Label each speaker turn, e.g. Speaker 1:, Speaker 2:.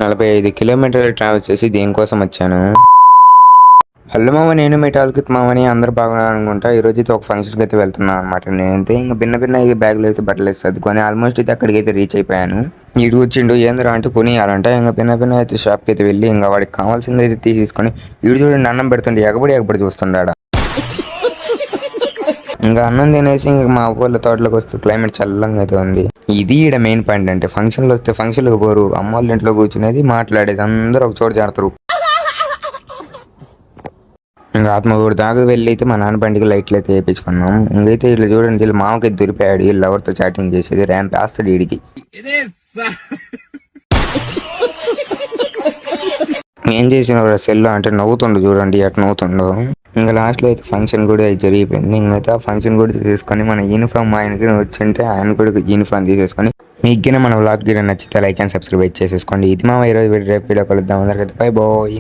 Speaker 1: 45 కిలోమీటర్లు ట్రావెల్ చేసి దేనికోసం వచ్చాను. హలో మామ, నేను మీ టాల్కిత్ మామని. అందరూ బాగున్నారు అనుకుంటా. ఈరోజు అయితే ఒక ఫంక్షన్కి అయితే వెళ్తున్నాను అనమాట. నేనైతే ఇంకా భిన్న బ్యాగులు అయితే బట్టలు అయితే సర్దుకొని ఆల్మోస్ట్ అయితే అక్కడికైతే రీచ్ అయిపోయాను. ఈడు వచ్చిండు ఏందిరా అంటే కొనియాలంట. ఇంకా భిన్న అయితే షాప్కి అయితే వెళ్ళి ఇంకా వాడికి కావాల్సింది అయితే తీసేసుకొని ఈడు చూడండి అన్నం పెడుతుండే ఎగబడి చూస్తుండాడ. ఇంకా అన్నం తినేసి ఇంకా మా ఊళ్ళ తోటలోకి వస్తే క్లైమేట్ చల్లంగా అయితే ఉంది. ఇది ఈడ మెయిన్ పాయింట్ అంటే ఫంక్షన్లు వస్తే ఫంక్షన్లకు పోరు, అమ్మ వాళ్ళ ఇంట్లో కూర్చునేది మాట్లాడేది, అందరూ ఒక చోట చేరతారు. ఇంకా ఆత్మకూరు దాకా వెళ్ళి అయితే మా నాన్న బండికి లైట్లు అయితే వేయించుకున్నాం. ఇంకైతే ఇట్లా చూడండి, వీళ్ళు మామకి దొరికాడు, వీళ్ళు ఎవరితో చాటింగ్ చేసేది ర్యాంప్ వేస్తాడు వీడికి. ఏం చేసిన సెల్ అంటే నవ్వుతుండు చూడండి, ఎట్లా నవ్వుతుండో. ఇంకా లాస్ట్లో అయితే ఫంక్షన్ కూడా జరిగిపోయింది. ఇంకైతే ఆ ఫంక్షన్ కూడా తీసేసుకొని మన యూనిఫామ్ ఆయనకి వచ్చింటే ఆయన కూడా యూనిఫామ్ తీసేసుకొని మీకు మన వ్లాగ్ గిన నచ్చితే లైక్ అండ్ సబ్స్క్రైబ్ చేసేసుకోండి. ఇది మా ఈరోజు రేపు వీడియో కలుద్దాం. అందరికైతే బై బాయ్.